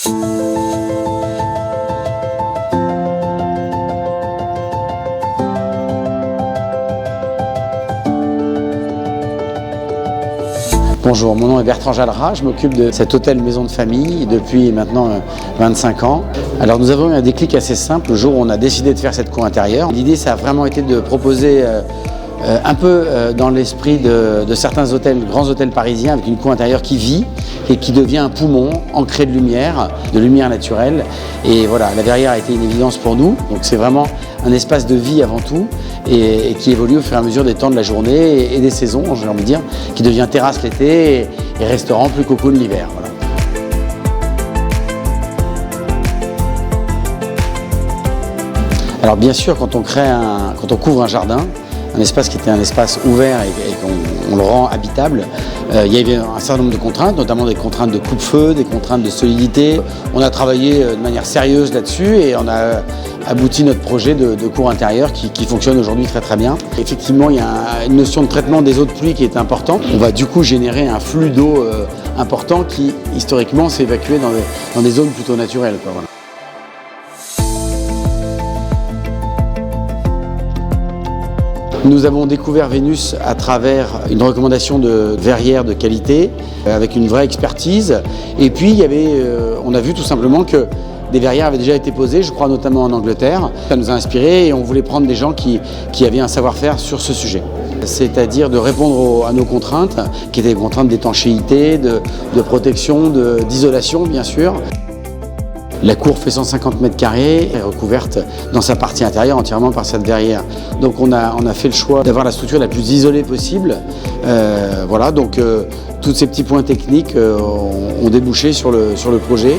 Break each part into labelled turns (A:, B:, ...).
A: Bonjour, mon nom est Bertrand Jallerat, je m'occupe de cet hôtel maison de famille depuis maintenant 25 ans. Alors nous avons eu un déclic assez simple le jour où on a décidé de faire cette cour intérieure. L'idée ça a vraiment été de proposer un peu dans l'esprit de certains hôtels, grands hôtels parisiens, avec une cour intérieure qui vit et qui devient un poumon ancré de lumière naturelle. Et voilà, la verrière a été une évidence pour nous. Donc c'est vraiment un espace de vie avant tout et qui évolue au fur et à mesure des temps de la journée et des saisons, j'ai envie de dire, qui devient terrasse l'été et restaurant plus cocoon l'hiver. Voilà. Alors bien sûr, quand on couvre un jardin, un espace qui était un espace ouvert et qu'on le rend habitable, il y avait un certain nombre de contraintes, notamment des contraintes de coupe-feu, des contraintes de solidité. On a travaillé de manière sérieuse là-dessus et on a abouti notre projet de cour intérieure qui fonctionne aujourd'hui très très bien. Effectivement, il y a une notion de traitement des eaux de pluie qui est importante. On va du coup générer un flux d'eau important qui historiquement s'est évacué dans des zones plutôt naturelles, quoi, voilà. Nous avons découvert Vénus à travers une recommandation de verrières de qualité, avec une vraie expertise. Et puis, on a vu tout simplement que des verrières avaient déjà été posées, je crois notamment en Angleterre. Ça nous a inspiré et on voulait prendre des gens qui avaient un savoir-faire sur ce sujet. C'est-à-dire de répondre à nos contraintes, qui étaient des contraintes d'étanchéité, de protection, d'isolation bien sûr. La cour fait 150 mètres carrés, est recouverte dans sa partie intérieure entièrement par cette verrière. Donc on a fait le choix d'avoir la structure la plus isolée possible. Voilà, donc tous ces petits points techniques ont débouché sur le projet.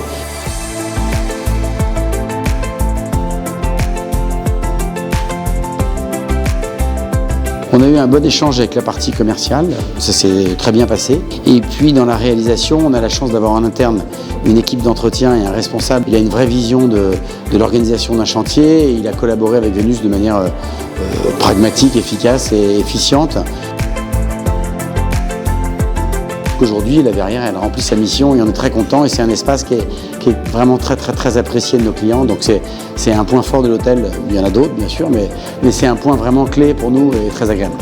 A: On a eu un bon échange avec la partie commerciale, ça s'est très bien passé. Et puis dans la réalisation, on a la chance d'avoir en interne une équipe d'entretien et un responsable. Il a une vraie vision de l'organisation d'un chantier et il a collaboré avec Vénus de manière pragmatique, efficace et efficiente. Aujourd'hui, la verrière, elle remplit sa mission et on est très content et c'est un espace qui est vraiment très très très apprécié de nos clients. Donc c'est un point fort de l'hôtel, il y en a d'autres bien sûr, mais c'est un point vraiment clé pour nous et très agréable.